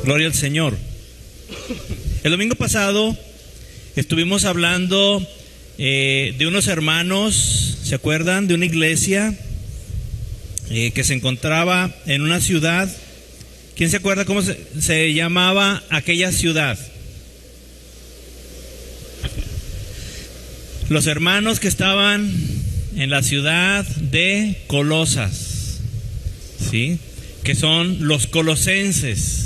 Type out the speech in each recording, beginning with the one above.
Gloria al Señor. El domingo pasado estuvimos hablando de unos hermanos, ¿se acuerdan? De una iglesia que se encontraba en una ciudad. ¿Quién se acuerda cómo se llamaba aquella ciudad? Los hermanos que estaban en la ciudad de Colosas, ¿sí? Que son los colosenses.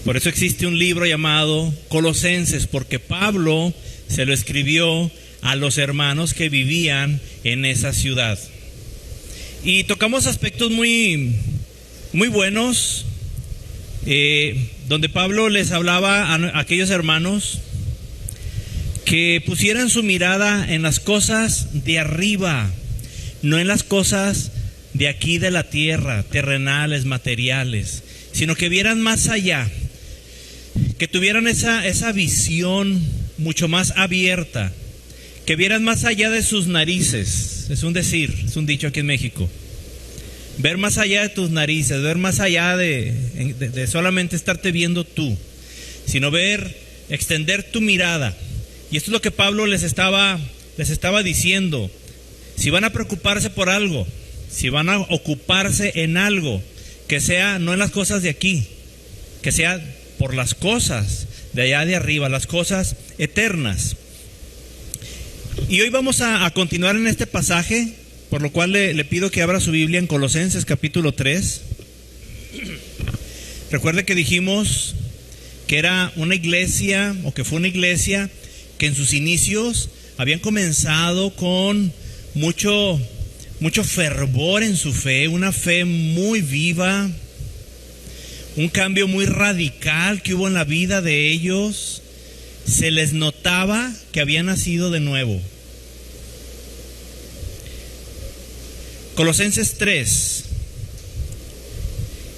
Por eso existe un libro llamado Colosenses, porque Pablo se lo escribió a los hermanos que vivían en esa ciudad. Y tocamos aspectos muy buenos, donde Pablo les hablaba a aquellos hermanos que pusieran su mirada en las cosas de arriba, no en las cosas de aquí de la tierra, terrenales, materiales, sino que vieran más allá, que tuvieran esa visión mucho más abierta, que vieran más allá de sus narices. Es un decir, es un dicho aquí en México. Ver más allá de tus narices, ver más allá de solamente estarte viendo tú, sino extender tu mirada. Y esto es lo que Pablo les estaba diciendo. Si van a preocuparse por algo, si van a ocuparse en algo, que sea no en las cosas de aquí, que sea por las cosas de allá de arriba, las cosas eternas. Y hoy vamos a continuar en este pasaje, por lo cual le pido que abra su Biblia en Colosenses capítulo 3. Recuerde que dijimos que era una iglesia, o que fue una iglesia que en sus inicios habían comenzado con mucho fervor en su fe, una fe muy viva, un cambio muy radical que hubo en la vida de ellos. Se les notaba que habían nacido de nuevo. Colosenses 3.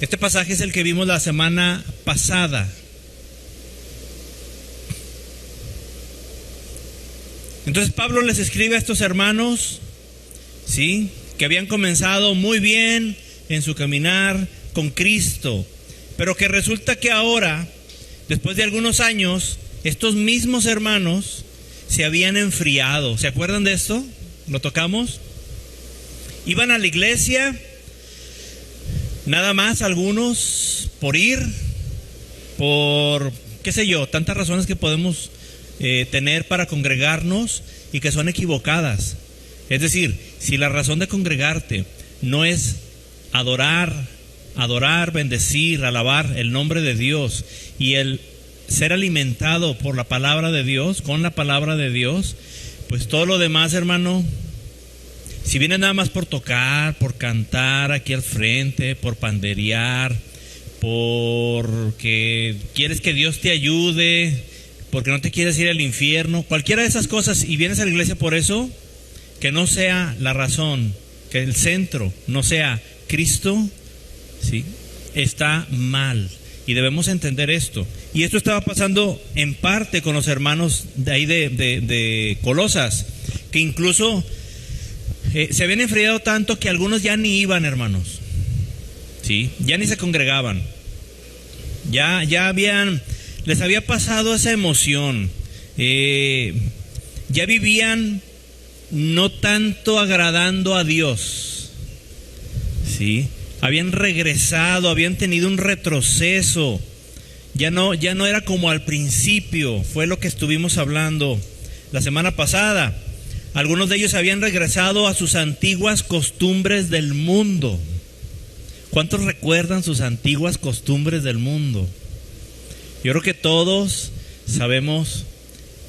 Este pasaje es el que vimos la semana pasada. Entonces Pablo les escribe a estos hermanos, ¿sí?, que habían comenzado muy bien en su caminar con Cristo, pero que resulta que ahora, después de algunos años, estos mismos hermanos se habían enfriado. ¿Se acuerdan de esto? ¿Lo tocamos? Iban a la iglesia, nada más algunos, por ir, por, qué sé yo, tantas razones que podemos tener para congregarnos y que son equivocadas. Es decir, si la razón de congregarte no es adorar, bendecir, alabar el nombre de Dios y el ser alimentado por la palabra de Dios, con la palabra de Dios, pues todo lo demás, hermano, si viene nada más por tocar, por cantar aquí al frente, por panderear, porque quieres que Dios te ayude, porque no te quieres ir al infierno, cualquiera de esas cosas, y vienes a la iglesia por eso, que no sea la razón, que el centro no sea Cristo, ¿sí?, está mal. Y debemos entender esto. Y esto estaba pasando en parte con los hermanos de ahí de Colosas, que incluso se habían enfriado tanto que algunos ya ni iban, hermanos, ¿sí?, ya ni se congregaban. Ya les había pasado esa emoción. Ya vivían no tanto agradando a Dios, ¿sí? Habían regresado, habían tenido un retroceso. Ya no era como al principio. Fue lo que estuvimos hablando la semana pasada. Algunos de ellos habían regresado a sus antiguas costumbres del mundo. ¿Cuántos recuerdan sus antiguas costumbres del mundo? Yo creo que todos sabemos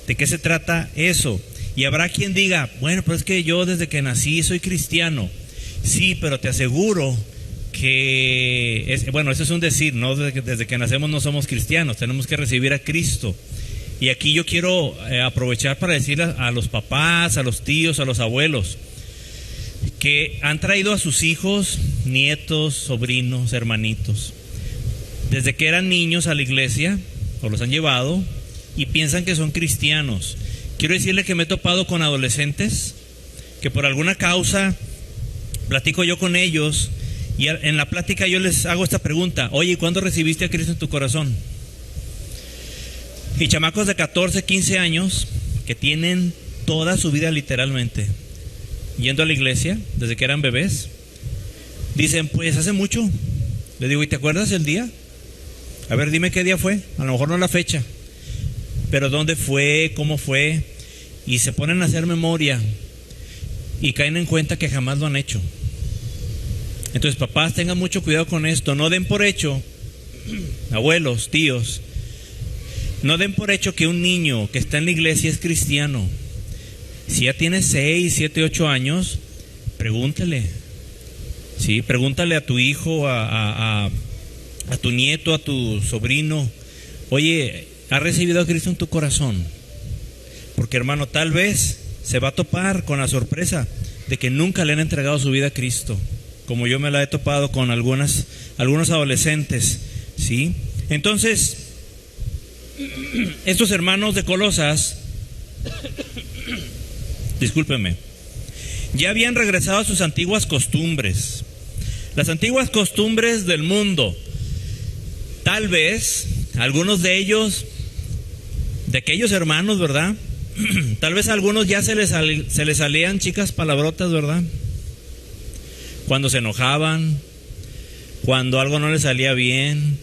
de qué se trata eso. Y habrá quien diga, bueno, pero es que yo desde que nací soy cristiano. Sí, pero te aseguro que, bueno, eso es un decir, ¿no? Desde que nacemos no somos cristianos, tenemos que recibir a Cristo. Y aquí yo quiero aprovechar para decirle a los papás, a los tíos, a los abuelos, que han traído a sus hijos, nietos, sobrinos, hermanitos, desde que eran niños a la iglesia, o los han llevado, y piensan que son cristianos. Quiero decirle que me he topado con adolescentes que por alguna causa platico yo con ellos Y en la plática yo les hago esta pregunta: oye, ¿cuándo recibiste a Cristo en tu corazón? Y chamacos de 14, 15 años que tienen toda su vida literalmente yendo a la iglesia desde que eran bebés, dicen, pues hace mucho. Le digo, ¿y te acuerdas el día? A ver, dime qué día fue. A lo mejor no la fecha, pero dónde fue, cómo fue. Y se ponen a hacer memoria y caen en cuenta que jamás lo han hecho. Entonces, papás, tengan mucho cuidado con esto. No den por hecho, abuelos, tíos, no den por hecho que un niño que está en la iglesia es cristiano. Si ya tiene 6, 7, 8 años, pregúntale. Sí, pregúntale a tu hijo, a tu nieto, a tu sobrino: oye, ¿has recibido a Cristo en tu corazón? Porque, hermano, tal vez se va a topar con la sorpresa de que nunca le han entregado su vida a Cristo, como yo me la he topado con algunos adolescentes, ¿sí? Entonces, estos hermanos de Colosas, discúlpenme, ya habían regresado a sus antiguas costumbres, las antiguas costumbres del mundo. Tal vez algunos de ellos, de aquellos hermanos, ¿verdad? Tal vez a algunos ya se les salían chicas palabrotas, ¿verdad? Cuando se enojaban, cuando algo no les salía bien,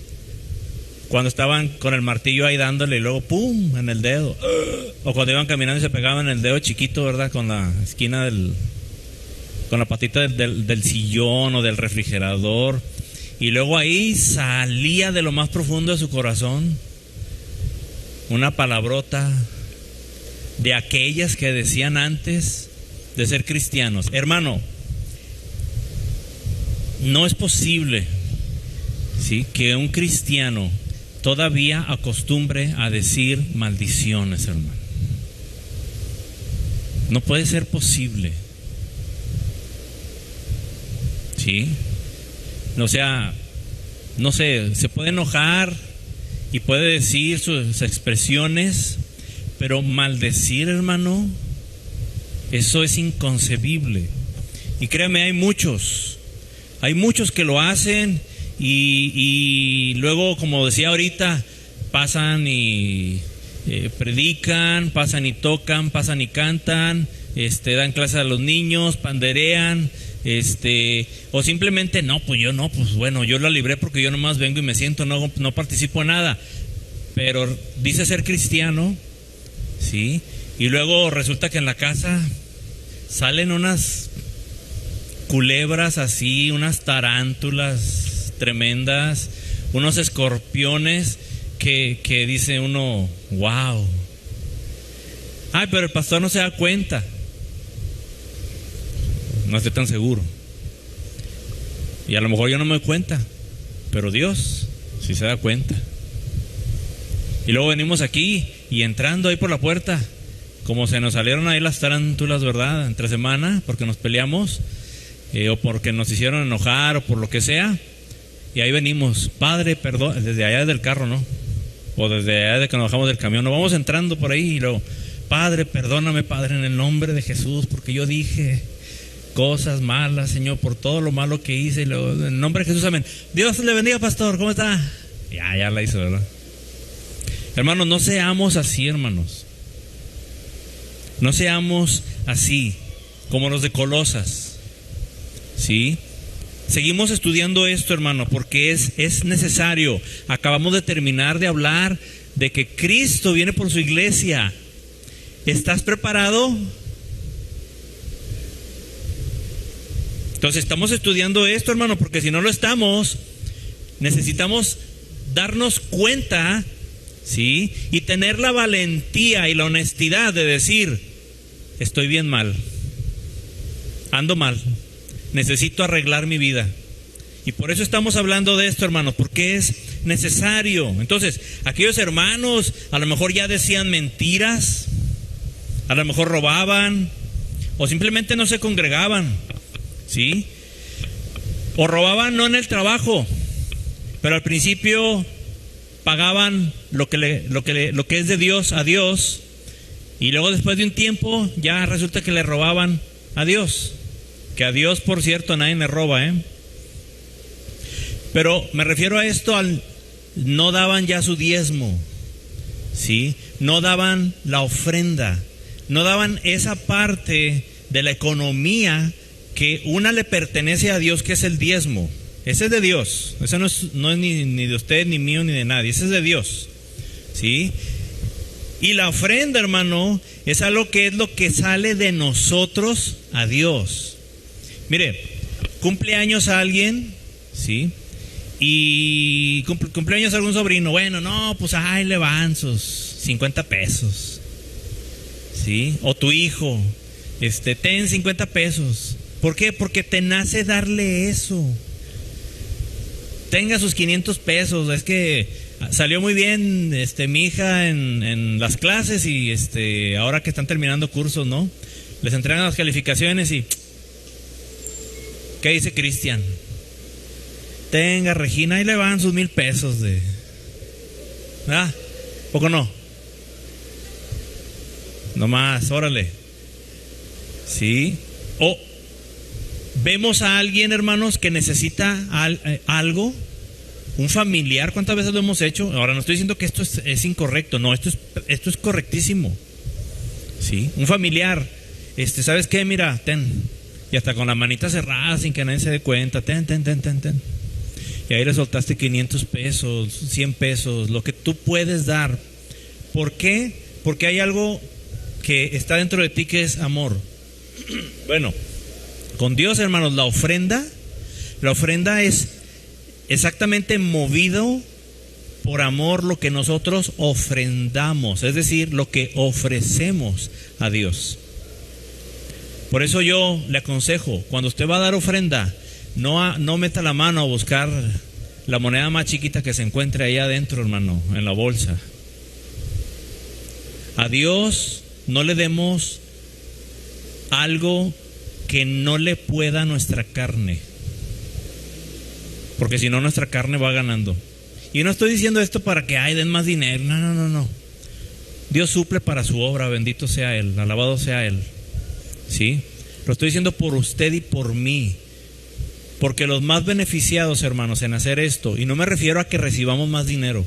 cuando estaban con el martillo ahí dándole y luego ¡pum! En el dedo. O cuando iban caminando y se pegaban el dedo chiquito, ¿verdad? Con la esquina con la patita del sillón o del refrigerador. Y luego ahí salía de lo más profundo de su corazón una palabrota de aquellas que decían antes de ser cristianos. Hermano, no es posible, ¿sí?, que un cristiano todavía acostumbre a decir maldiciones, hermano. No puede ser posible. ¿Sí? O sea, no sé, se puede enojar y puede decir sus expresiones, pero maldecir, hermano, eso es inconcebible. Y créame, hay muchos que lo hacen y luego, como decía ahorita, pasan y predican, pasan y tocan, pasan y cantan, dan clases a los niños, panderean, o simplemente bueno, yo la libré porque yo nomás vengo y me siento, no participo en nada, pero dice ser cristiano, ¿sí? Y luego resulta que en la casa salen unas culebras así, unas tarántulas tremendas, unos escorpiones que dice uno, wow. Ay, pero el pastor no se da cuenta. No estoy tan seguro. Y a lo mejor yo no me doy cuenta, pero Dios sí se da cuenta. Y luego venimos aquí y entrando ahí por la puerta, como se nos salieron ahí las tarántulas, ¿verdad? Entre semana, porque nos peleamos, o porque nos hicieron enojar, o por lo que sea. Y ahí venimos, Padre, perdón, desde allá del carro, ¿no? O desde allá de que nos bajamos del camión, nos vamos entrando por ahí y luego, Padre, perdóname, Padre, en el nombre de Jesús, porque yo dije cosas malas, Señor, por todo lo malo que hice, y luego, en el nombre de Jesús, amén. Dios le bendiga, pastor, ¿cómo está? Ya la hizo, ¿verdad? Hermanos, no seamos así, hermanos. No seamos así, como los de Colosas, ¿sí? Seguimos estudiando esto, hermano, porque es necesario. Acabamos de terminar de hablar de que Cristo viene por su iglesia. ¿Estás preparado? Entonces estamos estudiando esto, hermano, porque si no lo estamos, necesitamos darnos cuenta, ¿sí? Y tener la valentía y la honestidad de decir, estoy bien mal, ando mal, necesito arreglar mi vida. Y por eso estamos hablando de esto, hermano, porque es necesario. Entonces, aquellos hermanos a lo mejor ya decían mentiras, a lo mejor robaban, o simplemente no se congregaban, ¿sí? O robaban no en el trabajo, pero al principio pagaban lo que es de Dios a Dios, y luego después de un tiempo ya resulta que le robaban a Dios. Que a Dios, por cierto, nadie le roba, Pero me refiero a esto no daban ya su diezmo, ¿sí? No daban la ofrenda, no daban esa parte de la economía que una le pertenece a Dios, que es el diezmo. Ese es de Dios, ese no es ni de usted, ni mío, ni de nadie, ese es de Dios, ¿sí? Y la ofrenda, hermano, es algo que es lo que sale de nosotros a Dios. Mire, cumpleaños a alguien, ¿sí? Y cumpleaños a algún sobrino. Bueno, no, pues ahí le van sus 50 pesos, ¿sí? O tu hijo, ten 50 pesos. ¿Por qué? Porque te nace darle eso. Tenga sus 500 pesos. Es que salió muy bien mi hija en las clases y ahora que están terminando cursos, ¿no? Les entregan las calificaciones y ¿qué dice Cristian? Tenga, Regina, ahí le van sus 1,000 pesos de... ¿verdad? ¿Poco no? No más, órale. ¿Sí? O vemos a alguien, hermanos, que necesita algo, un familiar. ¿Cuántas veces lo hemos hecho? Ahora no estoy diciendo que esto es incorrecto, no, esto es correctísimo. ¿Sí? Un familiar, ¿sabes qué? Mira, ten. Y hasta con la manita cerrada, sin que nadie se dé cuenta, ten. Y ahí le soltaste 500 pesos, 100 pesos, lo que tú puedes dar. ¿Por qué? Porque hay algo que está dentro de ti que es amor. Bueno, con Dios, hermanos, la ofrenda es exactamente movido por amor lo que nosotros ofrendamos, es decir, lo que ofrecemos a Dios. Por eso yo le aconsejo, cuando usted va a dar ofrenda, no meta la mano a buscar la moneda más chiquita que se encuentre ahí adentro, hermano, en la bolsa. A Dios no le demos algo que no le pueda nuestra carne, porque si no nuestra carne va ganando. Y no estoy diciendo esto para que den más dinero, no. Dios suple para su obra, bendito sea Él, alabado sea Él, ¿sí? Lo estoy diciendo por usted y por mí, porque los más beneficiados, hermanos, en hacer esto, y no me refiero a que recibamos más dinero,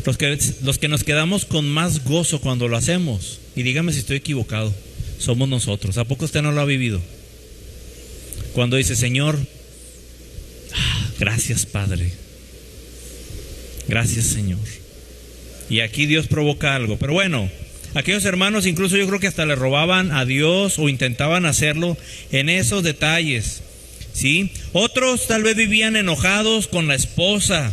los que nos quedamos con más gozo cuando lo hacemos, y dígame si estoy equivocado, somos nosotros. ¿A poco usted no lo ha vivido? Cuando dice, Señor, gracias Padre, gracias Señor, y aquí Dios provoca algo. Pero bueno, aquellos hermanos incluso yo creo que hasta le robaban a Dios o intentaban hacerlo en esos detalles, ¿sí? Otros tal vez vivían enojados con la esposa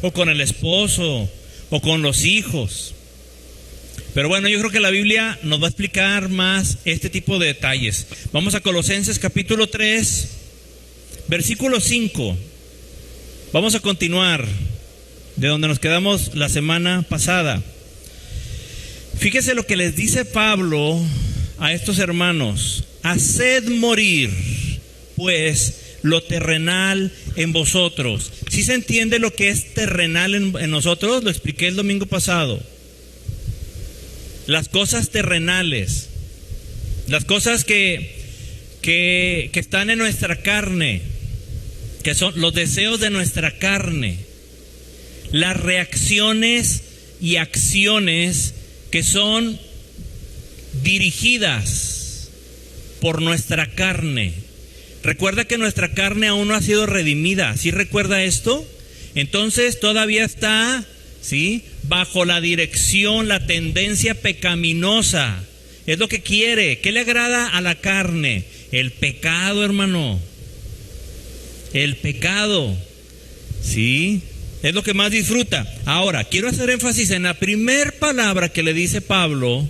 o con el esposo o con los hijos. Pero bueno, yo creo que la Biblia nos va a explicar más este tipo de detalles. Vamos a Colosenses capítulo 3, versículo 5. Vamos a continuar de donde nos quedamos la semana pasada. Fíjese lo que les dice Pablo a estos hermanos: haced morir pues lo terrenal en vosotros. ¿Sí se entiende lo que es terrenal en nosotros? Lo expliqué el domingo pasado. Las cosas terrenales, las cosas que están en nuestra carne, que son los deseos de nuestra carne, las reacciones y acciones que son dirigidas por nuestra carne. Recuerda que nuestra carne aún no ha sido redimida. ¿Sí recuerda esto? Entonces todavía está, ¿sí?, bajo la dirección, la tendencia pecaminosa. Es lo que quiere. ¿Qué le agrada a la carne? El pecado, hermano. El pecado. ¿Sí? Es lo que más disfruta. Ahora, quiero hacer énfasis en la primer palabra que le dice Pablo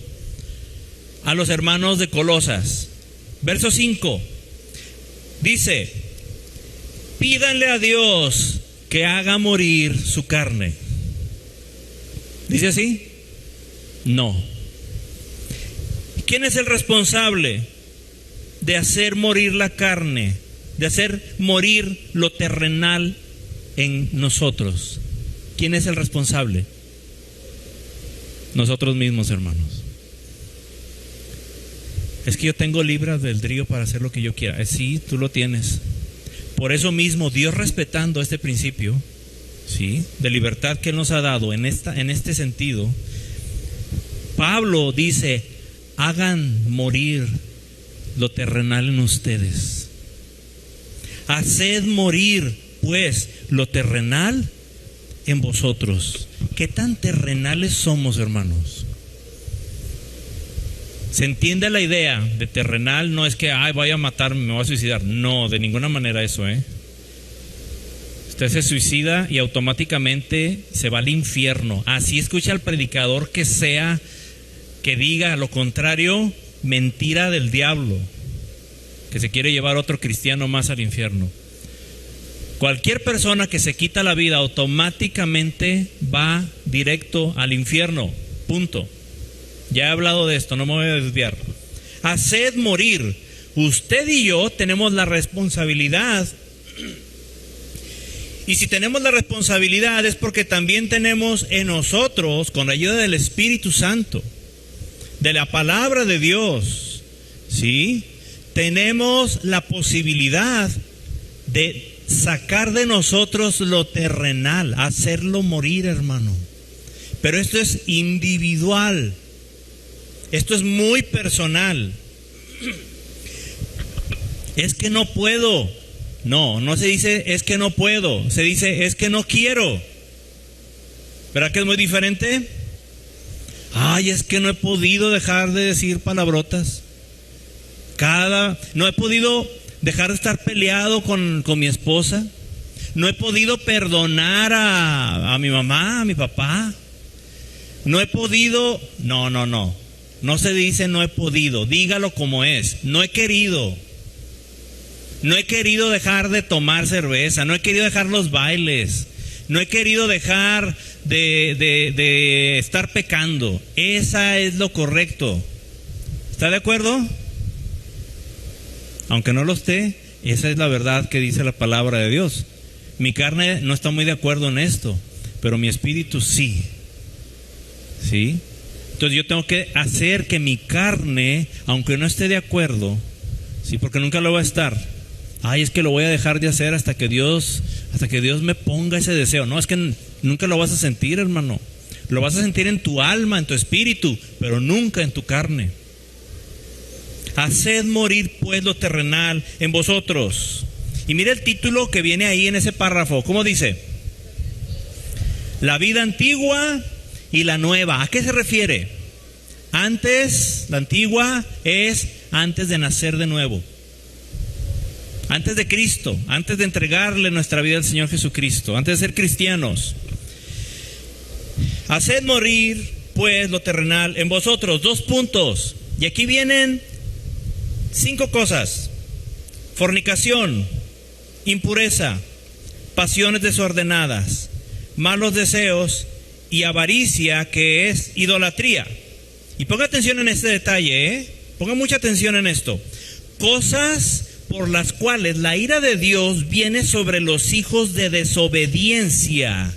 a los hermanos de Colosas. Verso 5. Dice: pídanle a Dios que haga morir su carne. ¿Dice así? No. ¿Quién es el responsable de hacer morir la carne? De hacer morir lo terrenal en nosotros. ¿Quién es el responsable? Nosotros mismos, hermanos. Es que yo tengo libre albedrío para hacer lo que yo quiera. Sí, tú lo tienes. Por eso mismo, Dios, respetando este principio, ¿sí?, de libertad que Él nos ha dado en este sentido, Pablo dice: hagan morir lo terrenal en ustedes. Haced morir, pues, lo terrenal en vosotros. ¿Qué tan terrenales somos, hermanos? ¿Se entiende la idea de terrenal? No es que, voy a matarme, me voy a suicidar. No, de ninguna manera eso, Usted se suicida y automáticamente se va al infierno. Así escucha al predicador que diga lo contrario, mentira del diablo, que se quiere llevar a otro cristiano más al infierno. Cualquier persona que se quita la vida automáticamente va directo al infierno. Punto. Ya he hablado de esto, no me voy a desviar. Haced morir. Usted y yo tenemos la responsabilidad. Y si tenemos la responsabilidad es porque también tenemos en nosotros, con la ayuda del Espíritu Santo, de la palabra de Dios, ¿sí?, tenemos la posibilidad de sacar de nosotros lo terrenal, hacerlo morir, hermano. Pero esto es individual. Esto es muy personal. Es que no puedo. No se dice es que no puedo. Se dice es que no quiero. ¿Verdad que es muy diferente? Es que no he podido dejar de decir palabrotas. No he podido dejar de estar peleado con mi esposa. No he podido perdonar a mi mamá, a mi papá. No he podido. No se dice no he podido, dígalo como es. No he querido dejar de tomar cerveza, no he querido dejar los bailes, no he querido dejar de estar pecando. Esa es lo correcto. ¿Está de acuerdo? Aunque no lo esté, esa es la verdad que dice la palabra de Dios. Mi carne no está muy de acuerdo en esto, pero mi espíritu sí. ¿Sí? Entonces yo tengo que hacer que mi carne, aunque no esté de acuerdo, sí, porque nunca lo va a estar. Es que lo voy a dejar de hacer hasta que Dios me ponga ese deseo. No, es que nunca lo vas a sentir, hermano. Lo vas a sentir en tu alma, en tu espíritu, pero nunca en tu carne. Haced morir pues lo terrenal en vosotros. Y mire el título que viene ahí en ese párrafo. ¿Cómo dice? La vida antigua y la nueva. ¿A qué se refiere? Antes, la antigua es antes de nacer de nuevo. Antes de Cristo, antes de entregarle nuestra vida al Señor Jesucristo, antes de ser cristianos. Haced morir pues lo terrenal en vosotros. 2 puntos. Y aquí vienen 5 cosas: fornicación, impureza, pasiones desordenadas, malos deseos y avaricia, que es idolatría. Y ponga atención en este detalle, ponga mucha atención en esto. Cosas por las cuales la ira de Dios viene sobre los hijos de desobediencia.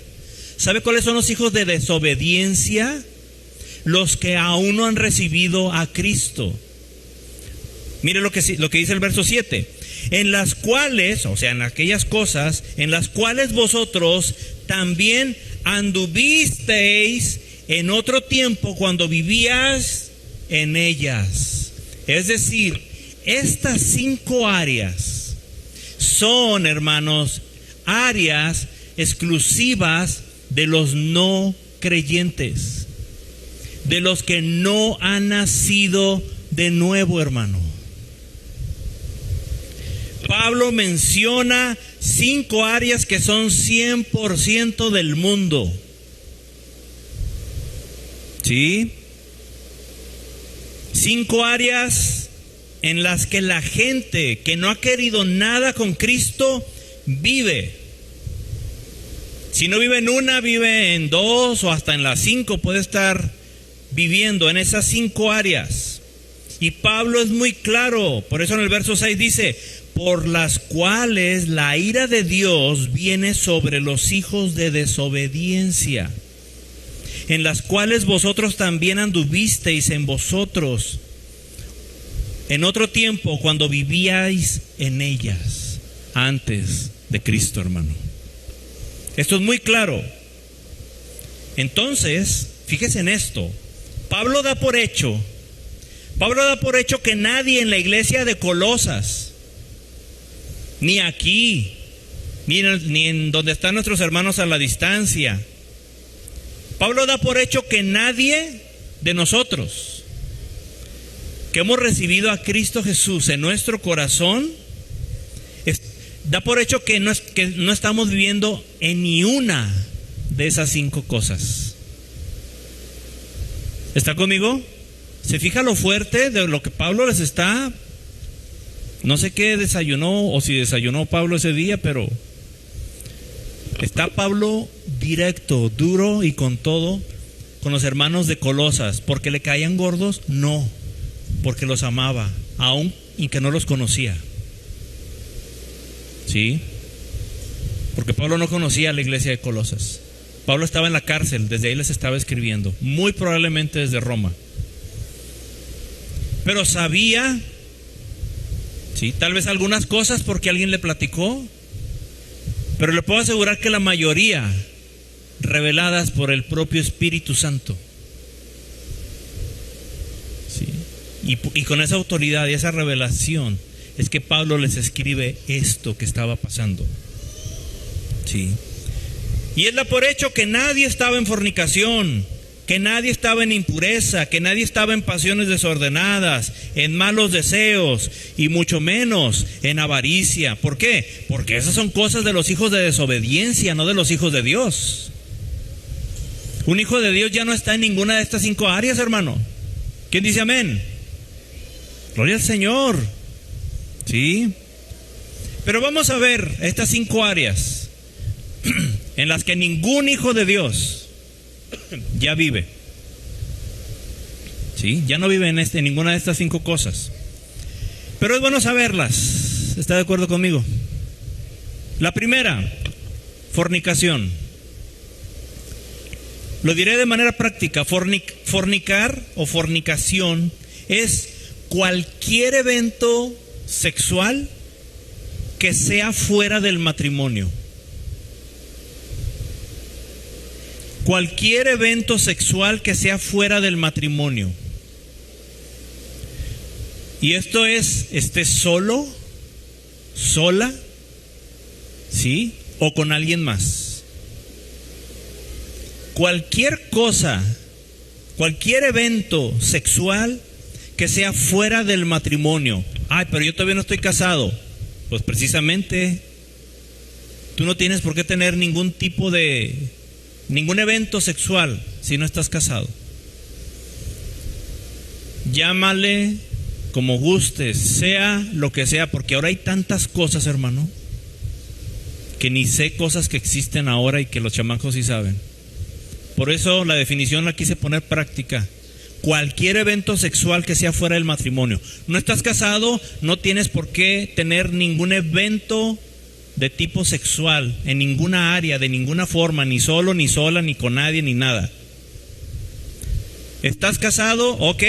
¿Sabe cuáles son los hijos de desobediencia? Los que aún no han recibido a Cristo. Mire lo que dice el verso 7. En las cuales, o sea, en aquellas cosas, en las cuales vosotros también anduvisteis en otro tiempo cuando vivías en ellas. Es decir, estas 5 áreas son, hermanos, áreas exclusivas de los no creyentes, de los que no han nacido de nuevo, hermano. Pablo menciona 5 áreas que son 100% del mundo. ¿Sí? 5 áreas en las que la gente que no ha querido nada con Cristo vive. Si no vive en una, vive en 2 o hasta en las 5, puede estar viviendo en esas 5 áreas. Y Pablo es muy claro, por eso en el verso 6 dice: por las cuales la ira de Dios viene sobre los hijos de desobediencia, en las cuales vosotros también anduvisteis en vosotros en otro tiempo cuando vivíais en ellas. antes de Cristo, hermano. Esto es muy claro. Entonces, fíjese en esto. Pablo da por hecho que nadie en la iglesia de Colosas, ni aquí, ni en donde están nuestros hermanos a la distancia, Pablo da por hecho que nadie de nosotros que hemos recibido a Cristo Jesús en nuestro corazón, da por hecho que no estamos viviendo en ni una de esas 5 cosas. ¿Está conmigo? ¿Se fija lo fuerte de lo que Pablo les está? No sé qué desayunó o si desayunó Pablo ese día, pero está Pablo directo, duro y con todo con los hermanos de Colosas. ¿Porque le caían gordos? No, porque los amaba, aún y que no los conocía. ¿Sí? Porque Pablo no conocía a la iglesia de Colosas. Pablo estaba en la cárcel, desde ahí les estaba escribiendo, muy probablemente desde Roma. Pero sabía, ¿sí?, tal vez algunas cosas porque alguien le platicó, pero le puedo asegurar que la mayoría reveladas por el propio Espíritu Santo. ¿Sí? Y con esa autoridad y esa revelación es que Pablo les escribe esto que estaba pasando. ¿Sí? Y él da por hecho que nadie estaba en fornicación, que nadie estaba en impureza, que nadie estaba en pasiones desordenadas, en malos deseos y mucho menos en avaricia. ¿Por qué? Porque esas son cosas de los hijos de desobediencia, no de los hijos de Dios. Un hijo de Dios ya no está en ninguna de estas 5 áreas, hermano. ¿Quién dice amén? Gloria al Señor. ¿Sí? Pero vamos a ver estas 5 áreas en las que ningún hijo de Dios ya vive. ¿Sí? Ya no vive en ninguna de estas 5 cosas. Pero es bueno saberlas. ¿Está de acuerdo conmigo? La primera, fornicación. Lo diré de manera práctica. Fornicar o fornicación es cualquier evento sexual que sea fuera del matrimonio. Cualquier evento sexual que sea fuera del matrimonio. Y esto es, estés solo, sola, ¿sí? O con alguien más. Cualquier cosa, cualquier evento sexual que sea fuera del matrimonio. Ay, pero yo todavía no estoy casado. Pues precisamente, tú no tienes por qué tener ningún evento sexual si no estás casado. Llámale como gustes, sea lo que sea, porque ahora hay tantas cosas, hermano, que ni sé cosas que existen ahora y que los chamacos sí saben. Por eso la definición la quise poner práctica. Cualquier evento sexual que sea fuera del matrimonio. No estás casado, no tienes por qué tener ningún evento de tipo sexual en ninguna área, de ninguna forma, ni solo, ni sola, ni con nadie, ni nada. ¿Estás casado? Ok.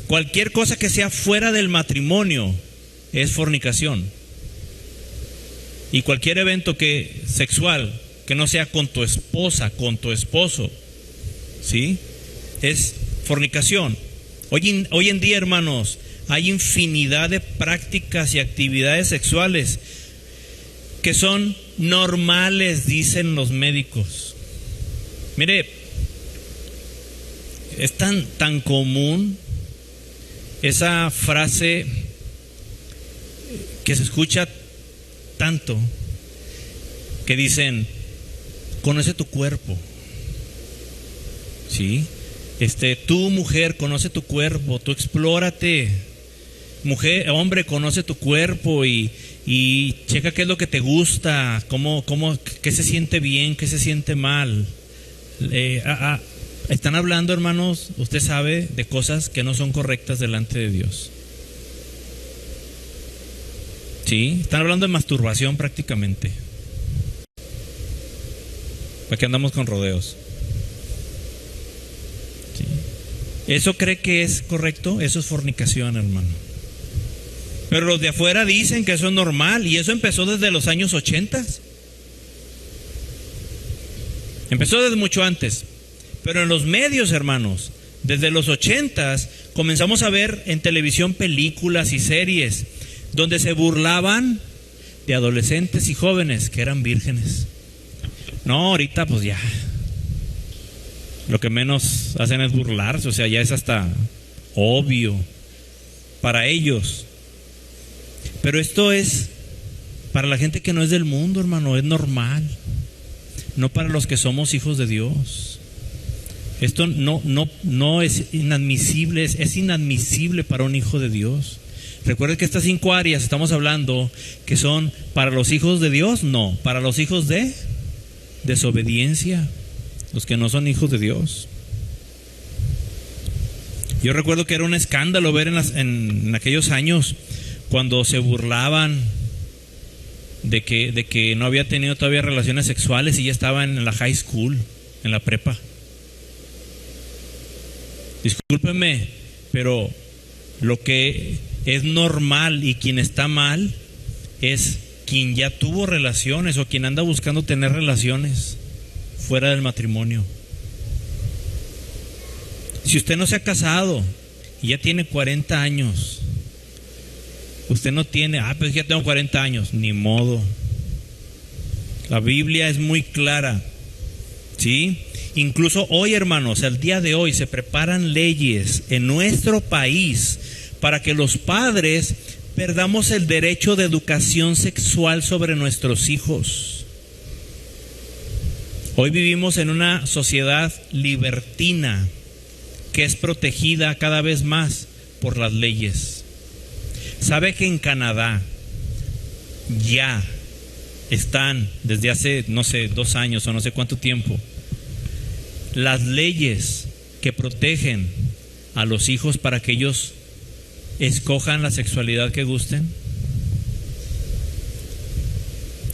Cualquier cosa que sea fuera del matrimonio es fornicación. Y cualquier evento sexual que no sea con tu esposa, con tu esposo, ¿sí?, es fornicación. Hoy en día, hermanos, hay infinidad de prácticas y actividades sexuales que son normales, dicen los médicos. Mire, es tan común esa frase que se escucha tanto, que dicen, conoce tu cuerpo. ¿Sí? Tú, mujer, conoce tu cuerpo, tú explórate. Mujer, hombre, conoce tu cuerpo y checa qué es lo que te gusta, qué se siente bien, qué se siente mal. Están hablando, hermanos, usted sabe, de cosas que no son correctas delante de Dios. ¿Sí? Están hablando de masturbación prácticamente. ¿Para qué andamos con rodeos? ¿Sí? ¿Eso cree que es correcto? Eso es fornicación, hermano. Pero los de afuera dicen que eso es normal, y eso empezó desde los años 80. Empezó desde mucho antes. Pero en los medios, hermanos, desde los 80 comenzamos a ver en televisión películas y series donde se burlaban de adolescentes y jóvenes que eran vírgenes. No, ahorita pues ya lo que menos hacen es burlarse, o sea, ya es hasta obvio para ellos. Pero esto es para la gente que no es del mundo, hermano, es normal. No para los que somos hijos de Dios. Esto no es inadmisible, es inadmisible para un hijo de Dios. Recuerden que estas 5 áreas estamos hablando que son para los hijos de Dios, no, para los hijos de desobediencia, los que no son hijos de Dios. Yo recuerdo que era un escándalo ver en aquellos años cuando se burlaban de que no había tenido todavía relaciones sexuales y ya estaba en la high school, en la prepa. Discúlpenme, pero lo que es normal y quien está mal es quien ya tuvo relaciones o quien anda buscando tener relaciones fuera del matrimonio. Si usted no se ha casado y ya tiene 40 años, usted no tiene, pues ya tengo 40 años, ni modo. La Biblia es muy clara, ¿sí? Incluso hoy, hermanos, al día de hoy se preparan leyes en nuestro país para que los padres perdamos el derecho de educación sexual sobre nuestros hijos. Hoy vivimos en una sociedad libertina que es protegida cada vez más por las leyes. ¿Sabe que en Canadá ya están desde hace, 2 años o no sé cuánto tiempo, las leyes que protegen a los hijos para que ellos escojan la sexualidad que gusten?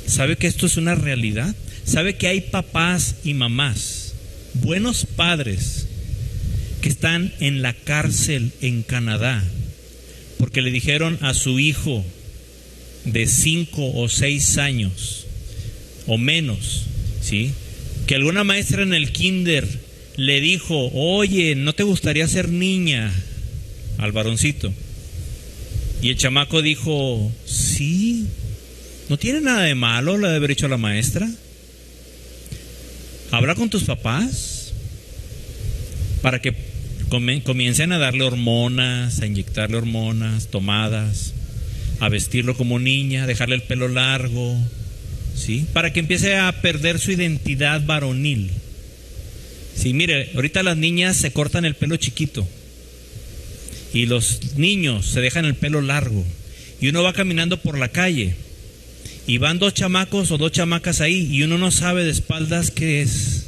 ¿Sabe que esto es una realidad? ¿Sabe que hay papás y mamás, buenos padres, que están en la cárcel en Canadá porque le dijeron a su hijo de 5 o 6 años o menos, ¿sí?, que alguna maestra en el kinder le dijo: oye, ¿no te gustaría ser niña?, al varoncito. Y el chamaco dijo: sí, no tiene nada de malo lo de haber hecho a la maestra. Habla con tus papás para que comiencen a darle hormonas, a inyectarle hormonas, tomadas, a vestirlo como niña, a dejarle el pelo largo, ¿sí?, para que empiece a perder su identidad varonil. Sí, mire, ahorita las niñas se cortan el pelo chiquito y los niños se dejan el pelo largo, y uno va caminando por la calle y van 2 chamacos o 2 chamacas ahí y uno no sabe de espaldas qué es.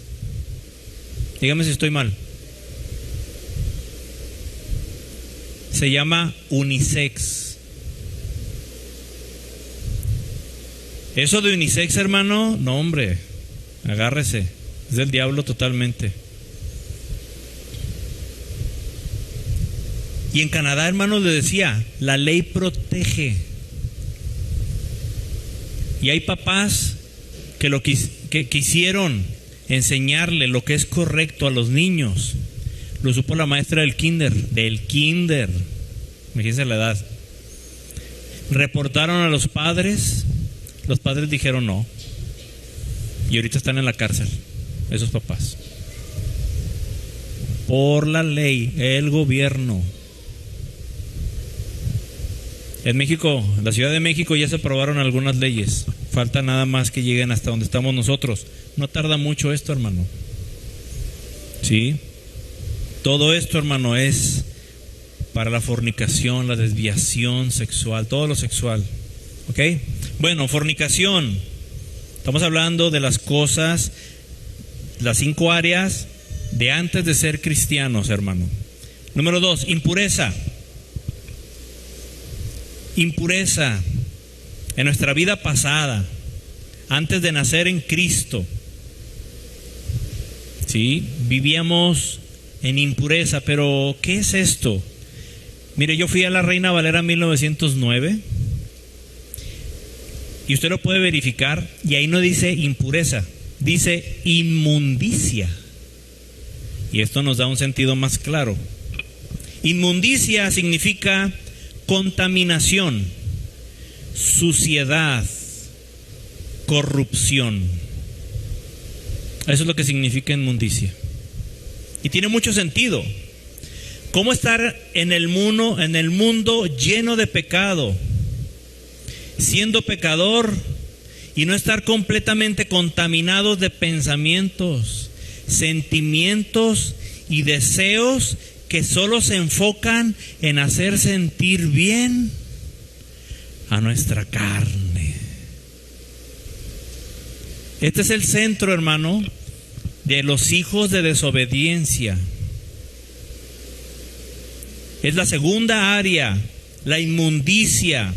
Dígame si estoy mal. Se llama unisex. Eso de unisex, hermano, no, hombre, agárrese, es del diablo totalmente. Y en Canadá, hermano, le decía, la ley protege. Y hay papás que quisieron enseñarle lo que es correcto a los niños. Lo supo la maestra del kinder. Imagínense la edad. Reportaron a los padres dijeron no. Y ahorita están en la cárcel, esos papás. Por la ley, el gobierno. En México, en la Ciudad de México ya se aprobaron algunas leyes. Falta nada más que lleguen hasta donde estamos nosotros. No tarda mucho esto, hermano. ¿Sí? Todo esto, hermano, es para la fornicación, la desviación sexual, todo lo sexual. ¿Ok? Bueno, fornicación. Estamos hablando de las cosas, las 5 áreas de antes de ser cristianos, hermano. Número 2, impureza. Impureza en nuestra vida pasada, antes de nacer en Cristo. Sí, vivíamos en impureza, pero ¿qué es esto? Mire, yo fui a la Reina Valera 1909 y usted lo puede verificar, y ahí no dice impureza, dice inmundicia. Y esto nos da un sentido más claro. Inmundicia significa contaminación, suciedad, corrupción. Eso es lo que significa inmundicia. Y tiene mucho sentido. ¿Cómo estar en el mundo lleno de pecado, siendo pecador, y no estar completamente contaminados de pensamientos, sentimientos y deseos que solo se enfocan en hacer sentir bien a nuestra carne? Este es el centro, hermano, de los hijos de desobediencia. Es la segunda área, la inmundicia.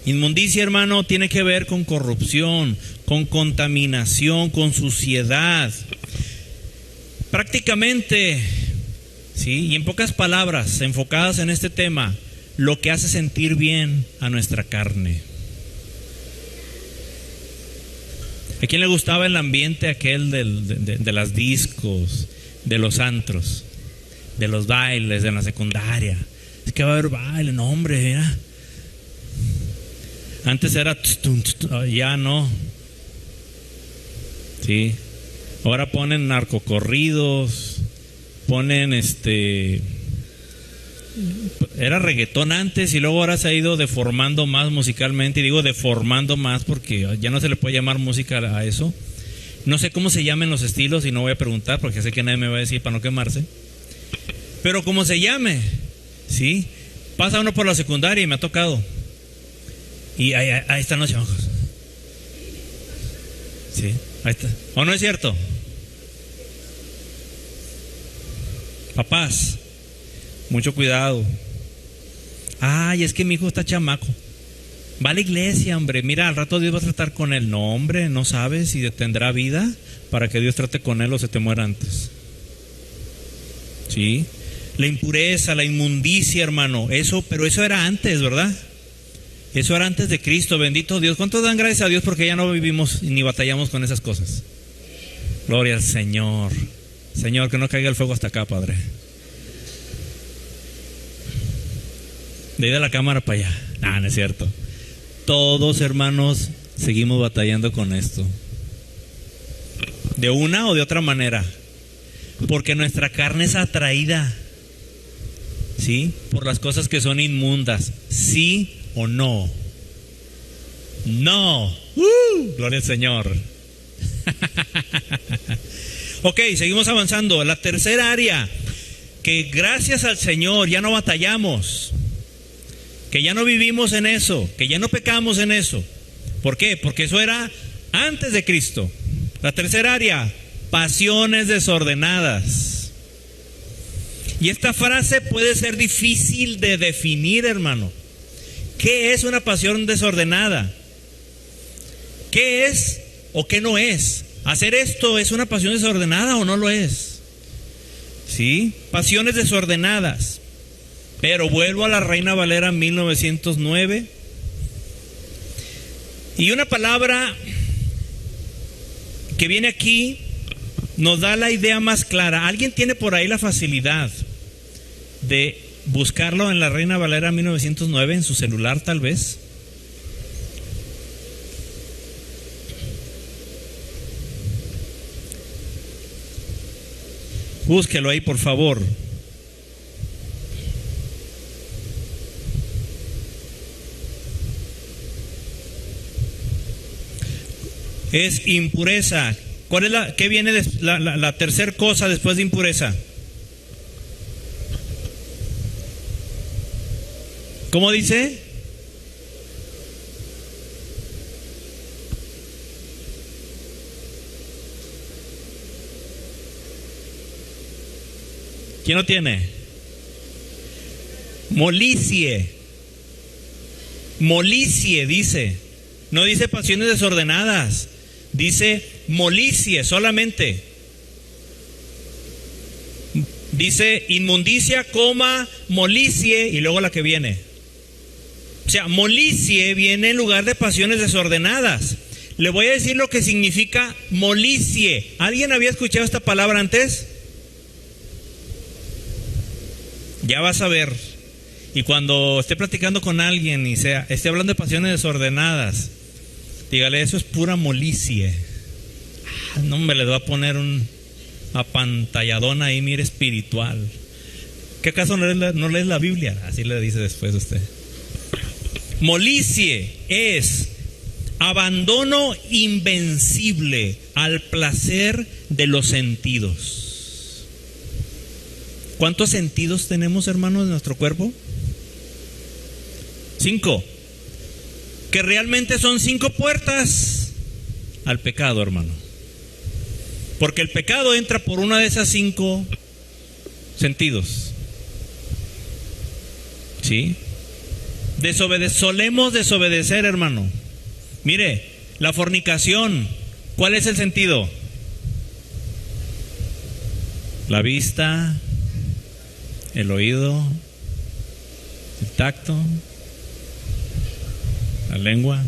Inmundicia, hermano, tiene que ver con corrupción, con contaminación, con suciedad. Prácticamente, sí, y en pocas palabras, enfocadas en este tema, lo que hace sentir bien a nuestra carne. ¿A quién le gustaba el ambiente aquel de las discos, de los antros, de los bailes de la secundaria? Es que va a haber baile, no hombre, mira. Antes era ya no. Sí. Ahora ponen narcocorridos, ponen era reggaetón antes y luego ahora se ha ido deformando más musicalmente. Y digo deformando más porque ya no se le puede llamar música a eso. No sé cómo se llamen los estilos y no voy a preguntar porque sé que nadie me va a decir para no quemarse. Pero como se llame, ¿sí? Pasa uno por la secundaria y me ha tocado. Y ahí están los chamacos. Sí, ahí está. ¿O no es cierto? Papás, mucho cuidado. Ay, es que mi hijo está chamaco. Va a la iglesia, hombre. Mira, al rato Dios va a tratar con él. No, hombre, no sabes si tendrá vida para que Dios trate con él o se te muera antes. Sí. La impureza, la inmundicia, hermano. Pero eso era antes, ¿verdad? Eso era antes de Cristo. Bendito Dios. ¿Cuántos dan gracias a Dios porque ya no vivimos ni batallamos con esas cosas? Gloria al Señor. Señor, que no caiga el fuego hasta acá, Padre. De ahí de la cámara para allá. No es cierto. Todos, hermanos, seguimos batallando con esto. De una o de otra manera. Porque nuestra carne es atraída, ¿sí? Por las cosas que son inmundas. ¿Sí o no? No. Gloria al Señor. Ok, seguimos avanzando. La tercera área, que gracias al Señor ya no batallamos, que ya no vivimos en eso, que ya no pecamos en eso. ¿Por qué? Porque eso era antes de Cristo. La tercera área, pasiones desordenadas. Y esta frase puede ser difícil de definir, hermano. ¿Qué es una pasión desordenada? ¿Qué es o qué no es? ¿Hacer esto es una pasión desordenada o no lo es? ¿Sí? Pasiones desordenadas. Pero vuelvo a la Reina Valera 1909. Y una palabra que viene aquí nos da la idea más clara. ¿Alguien tiene por ahí la facilidad de buscarlo en la Reina Valera 1909 en su celular tal vez? Búsquelo ahí, por favor. Es impureza. ¿Cuál es qué viene la tercera cosa después de impureza? ¿Cómo dice? ¿Quién lo tiene? Molicie. Molicie dice. No dice pasiones desordenadas. Dice molicie solamente. Dice inmundicia, molicie, y luego la que viene. O sea, molicie viene en lugar de pasiones desordenadas. Le voy a decir lo que significa molicie. ¿Alguien había escuchado esta palabra antes? Ya vas a ver. Y cuando esté platicando con alguien y esté hablando de pasiones desordenadas, dígale, eso es pura molicie. No me les va a poner un apantalladón ahí, mire, espiritual. ¿Qué acaso no lees la Biblia? Así le dice después usted. Molicie es abandono invencible al placer de los sentidos. ¿Cuántos sentidos tenemos, hermanos, en nuestro cuerpo? 5. Que realmente son 5 puertas al pecado, hermano. Porque el pecado entra por una de esas 5 sentidos. ¿Sí? Solemos desobedecer, hermano. Mire, la fornicación, ¿cuál es el sentido? La vista, el oído, el tacto, la lengua.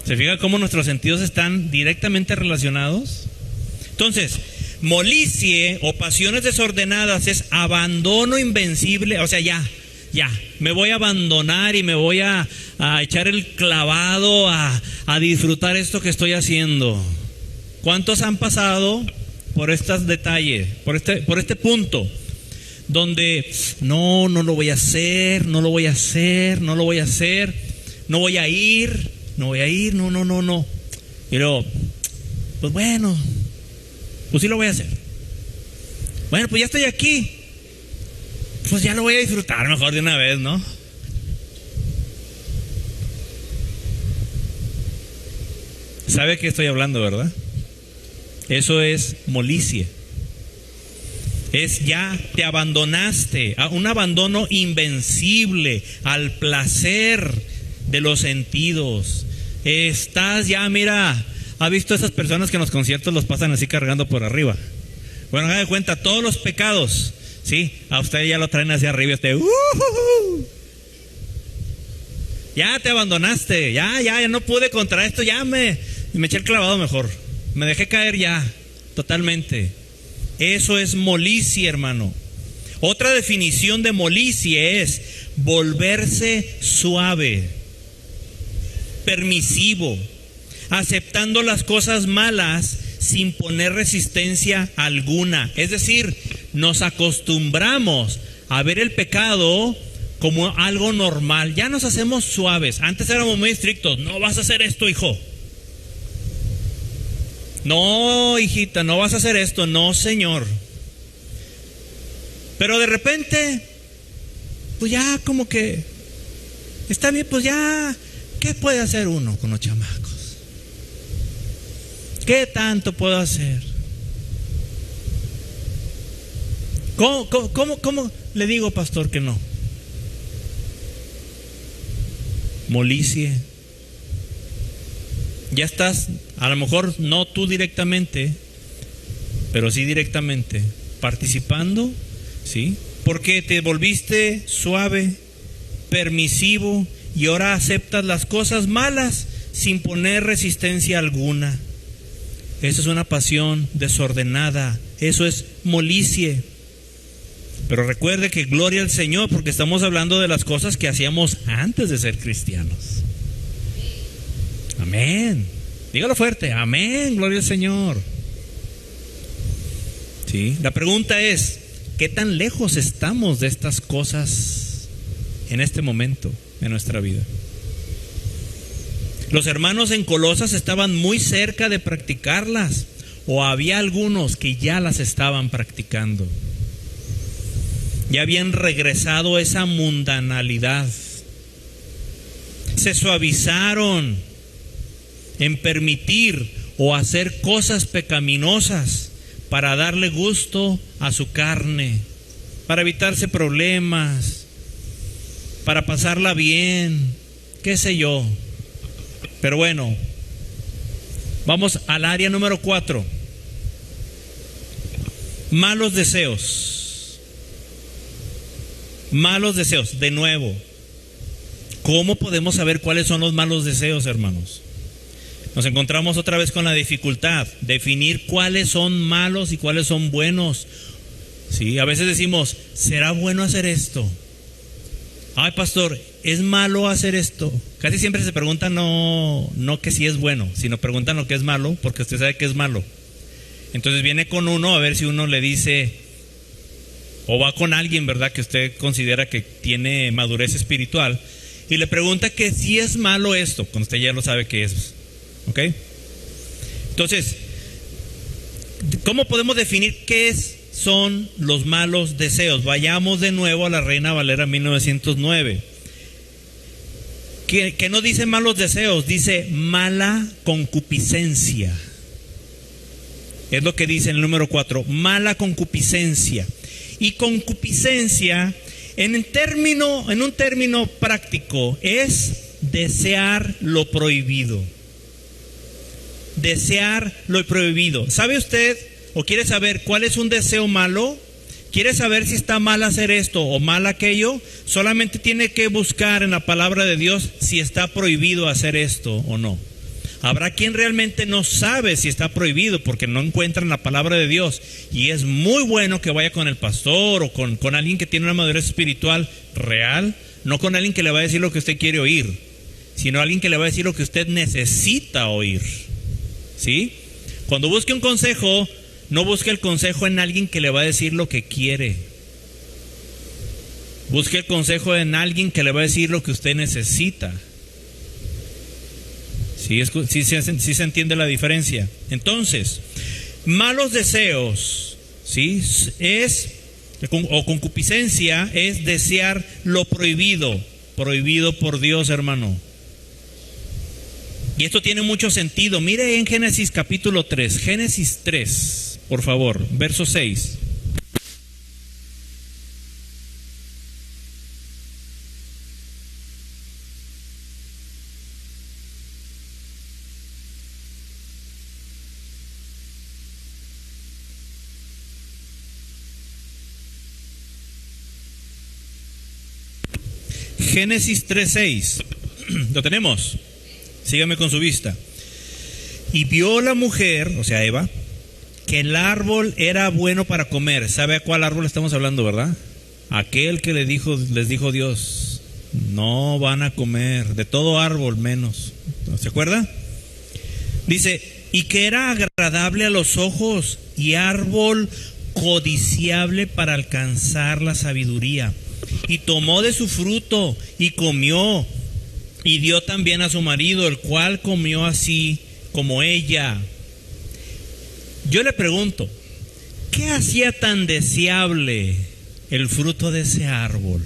¿Se fija cómo nuestros sentidos están directamente relacionados? Entonces, molicie o pasiones desordenadas es abandono invencible. O sea, ya, me voy a abandonar y me voy a echar el clavado a disfrutar esto que estoy haciendo. ¿Cuántos han pasado por estos detalles, por este punto? Donde no lo voy a hacer, no voy a ir, no. Y luego, pues bueno, pues sí lo voy a hacer. Bueno, pues ya estoy aquí, pues ya lo voy a disfrutar mejor de una vez, ¿no? ¿Sabe qué estoy hablando, verdad? Eso es molicie. Es ya te abandonaste, un abandono invencible al placer de los sentidos. Estás ya, mira, ¿ha visto esas personas que en los conciertos los pasan así cargando por arriba? Bueno, haga de cuenta, todos los pecados, ¿sí? A usted ya lo traen hacia arriba, ya te abandonaste, ya no pude contra esto, ya me eché el clavado mejor, me dejé caer ya, totalmente. Eso es molicie, hermano. Otra definición de molicie es volverse suave, permisivo, aceptando las cosas malas sin poner resistencia alguna. Es decir, nos acostumbramos a ver el pecado como algo normal. Ya nos hacemos suaves. Antes éramos muy estrictos. No vas a hacer esto, hijo. No, hijita, no vas a hacer esto. No, señor. Pero de repente, pues ya como que está bien, pues ya, ¿qué puede hacer uno con los chamacos? ¿Qué tanto puedo hacer? ¿Cómo le digo, pastor, que no? Molicie. Ya estás, a lo mejor no tú directamente, pero sí directamente, participando, ¿sí? Porque te volviste suave, permisivo y ahora aceptas las cosas malas sin poner resistencia alguna. Eso es una pasión desordenada, eso es molicie. Pero recuerde que gloria al Señor, porque estamos hablando de las cosas que hacíamos antes de ser cristianos. Amén. Dígalo fuerte, amén, gloria al Señor. Sí, la pregunta es, ¿qué tan lejos estamos de estas cosas en este momento en nuestra vida? Los hermanos en Colosas estaban muy cerca de practicarlas, o había algunos que ya las estaban practicando. Ya habían regresado a esa mundanalidad. Se suavizaron en permitir o hacer cosas pecaminosas para darle gusto a su carne, para evitarse problemas, para pasarla bien, qué sé yo. Pero bueno, vamos al área número 4. Malos deseos. Malos deseos. De nuevo, ¿cómo podemos saber cuáles son los malos deseos, hermanos? Nos encontramos otra vez con la dificultad, definir cuáles son malos y cuáles son buenos. Sí, a veces decimos, ¿será bueno hacer esto? Ay, pastor, ¿es malo hacer esto? Casi siempre se pregunta no que si es bueno, sino preguntan lo que es malo, porque usted sabe que es malo. Entonces viene con uno a ver si uno le dice, o va con alguien, ¿verdad?, que usted considera que tiene madurez espiritual, y le pregunta que si es malo esto, cuando usted ya lo sabe que es. ¿Ok? Entonces, ¿cómo podemos definir qué son los malos deseos? Vayamos de nuevo a la Reina Valera 1909. Que no dice malos deseos, dice mala concupiscencia. Es lo que dice en el número 4, mala concupiscencia. Y concupiscencia, en un término práctico, es desear lo prohibido. Desear lo prohibido. ¿Sabe usted o quiere saber cuál es un deseo malo? ¿Quiere saber si está mal hacer esto o mal aquello? Solamente tiene que buscar en la palabra de Dios si está prohibido hacer esto o no. Habrá quien realmente no sabe si está prohibido porque no encuentra en la palabra de Dios. Y es muy bueno que vaya con el pastor o con alguien que tiene una madurez espiritual real, no con alguien que le va a decir lo que usted quiere oír, sino alguien que le va a decir lo que usted necesita oír. ¿Sí? Cuando busque un consejo, no busque el consejo en alguien que le va a decir lo que quiere. Busque el consejo en alguien que le va a decir lo que usted necesita. ¿Sí se entiende la diferencia? Entonces, malos deseos, ¿sí?, o concupiscencia es desear lo prohibido por Dios, hermano. Y esto tiene mucho sentido. Mire en Génesis capítulo 3, Génesis 3, por favor, verso 6. Génesis 3:6. ¿Lo tenemos? Sígame con su vista. Y vio la mujer, o sea Eva, que el árbol era bueno para comer. ¿Sabe a cuál árbol estamos hablando, verdad? Aquel que les dijo Dios, no van a comer de todo árbol menos. ¿Se acuerda? Dice, y que era agradable a los ojos y árbol codiciable para alcanzar la sabiduría. Y tomó de su fruto y comió, y dio también a su marido, el cual comió así como ella. Yo le pregunto, ¿qué hacía tan deseable el fruto de ese árbol?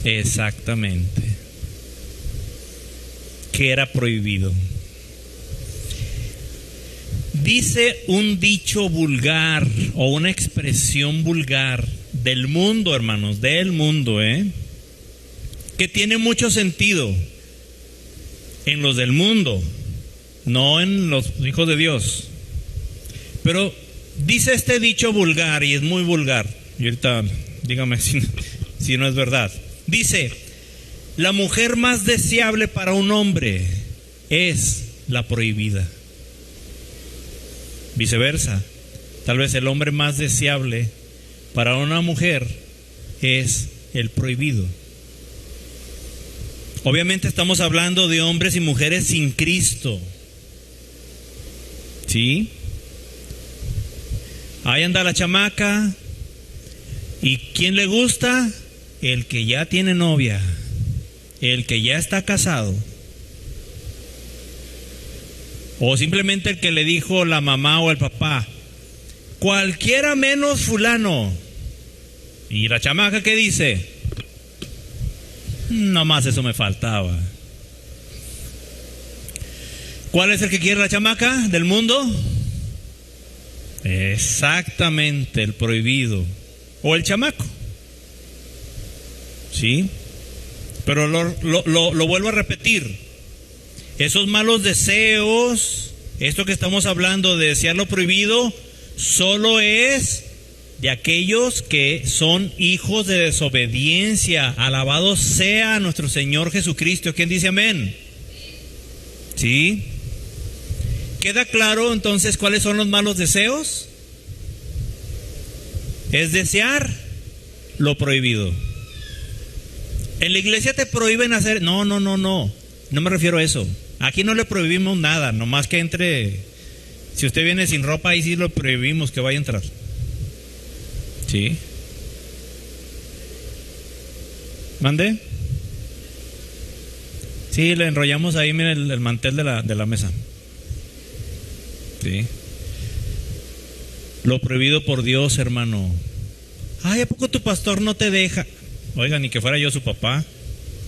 Exactamente, que era prohibido. Dice un dicho vulgar o una expresión vulgar del mundo, hermanos, del mundo, que tiene mucho sentido en los del mundo, no en los hijos de Dios. Pero dice este dicho vulgar, y es muy vulgar, y ahorita dígame si no es verdad. Dice, la mujer más deseable para un hombre es la prohibida. Viceversa, tal vez el hombre más deseable para una mujer es el prohibido. Obviamente estamos hablando de hombres y mujeres sin Cristo. ¿Sí? Ahí anda la chamaca. ¿Y quién le gusta? El que ya tiene novia, el que ya está casado. O simplemente el que le dijo la mamá o el papá, cualquiera menos fulano. Y la chamaca, ¿qué dice? Nomás eso me faltaba. ¿Cuál es el que quiere la chamaca del mundo? Exactamente, el prohibido. O el chamaco. ¿Sí? Pero lo vuelvo a repetir. Esos malos deseos, esto que estamos hablando de desear lo prohibido solo es de aquellos que son hijos de desobediencia. Alabado sea nuestro Señor Jesucristo. ¿Quién dice amén? ¿Sí? ¿Queda claro entonces cuáles son los malos deseos? Es desear lo prohibido. En la iglesia te prohíben hacer... No me refiero a eso. Aquí no le prohibimos nada, nomás que entre... Si usted viene sin ropa, ahí sí lo prohibimos que vaya a entrar. ¿Sí? ¿Mande? Sí, le enrollamos ahí, mira, el mantel de la mesa. Sí. Lo prohibido por Dios, hermano. Ay, ¿a poco tu pastor no te deja? Oiga, ni que fuera yo su papá.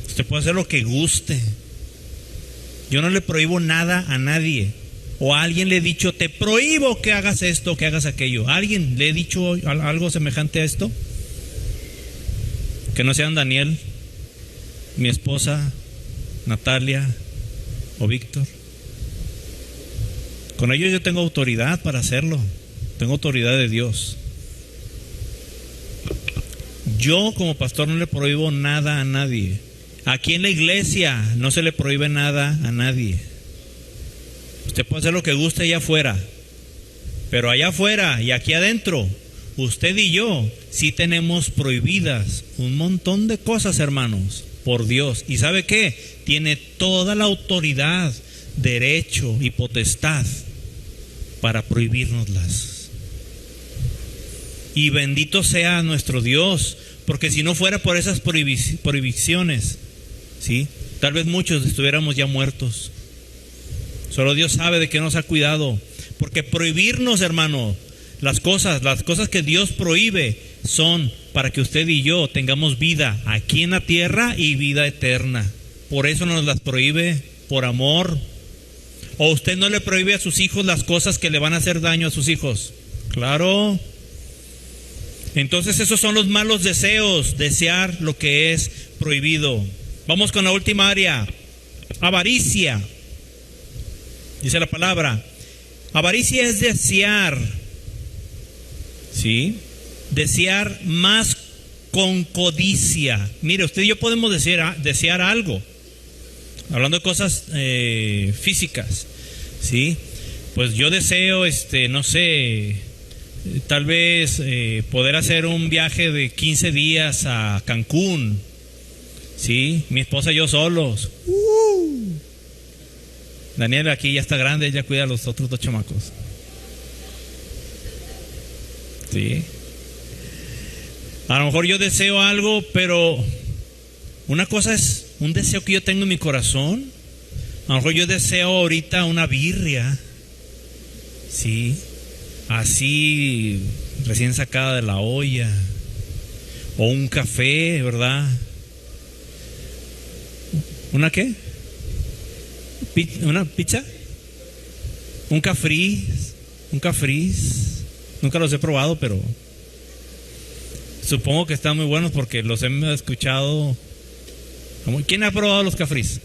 Usted puede hacer lo que guste. Yo no le prohíbo nada a nadie. O a alguien le he dicho, te prohíbo que hagas esto, que hagas aquello. ¿A alguien le he dicho algo semejante a esto? Que no sean Daniel, mi esposa, Natalia o Víctor. Con ellos yo tengo autoridad para hacerlo. Tengo autoridad de Dios. Yo como pastor no le prohíbo nada a nadie. Aquí en la iglesia no se le prohíbe nada a nadie. Usted puede hacer lo que guste allá afuera, pero allá afuera y aquí adentro, usted y yo sí tenemos prohibidas un montón de cosas, hermanos, por Dios. ¿Y sabe qué? Tiene toda la autoridad, derecho y potestad para prohibírnoslas. Y bendito sea nuestro Dios, porque si no fuera por esas prohibiciones, ¿sí? Tal vez muchos estuviéramos ya muertos. Solo Dios sabe de qué nos ha cuidado. Porque prohibirnos, hermano, las cosas que Dios prohíbe son para que usted y yo tengamos vida aquí en la tierra y vida eterna. Por eso nos las prohíbe, por amor. ¿O usted no le prohíbe a sus hijos las cosas que le van a hacer daño a sus hijos? Claro. Entonces esos son los malos deseos, desear lo que es prohibido. Vamos con la última área, avaricia. Dice la palabra, avaricia es desear, ¿sí? Desear más con codicia. Mire, usted y yo podemos desear algo, hablando de cosas físicas, ¿sí? Pues yo deseo, no sé, tal vez poder hacer un viaje de 15 días a Cancún, ¿sí? Mi esposa y yo solos. Daniel aquí ya está grande, ella cuida a los otros 2 chamacos. Sí. A lo mejor yo deseo algo, pero una cosa es un deseo que yo tengo en mi corazón. A lo mejor yo deseo ahorita una birria, sí, así recién sacada de la olla, o un café, ¿verdad? ¿Una qué? ¿Una pizza? ¿Un cafriz? Nunca los he probado, pero supongo que están muy buenos porque los he escuchado. ¿Quién ha probado los cafriz?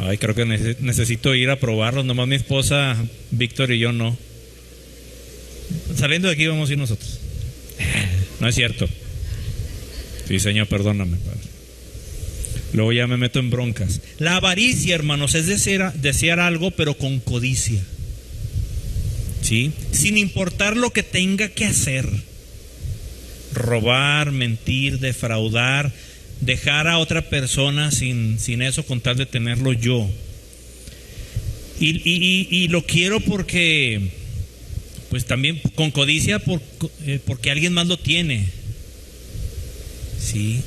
Ay, creo que necesito ir a probarlos. Nomás mi esposa, Víctor y yo no. Saliendo de aquí vamos a ir nosotros. No es cierto. Sí, Señor, perdóname, Padre. Luego ya me meto en broncas. La avaricia, hermanos, es desear algo, pero con codicia, ¿sí? Sin importar lo que tenga que hacer. Robar, mentir, defraudar, dejar a otra persona sin eso con tal de tenerlo yo. Y lo quiero porque, pues también con codicia porque alguien más lo tiene, ¿sí?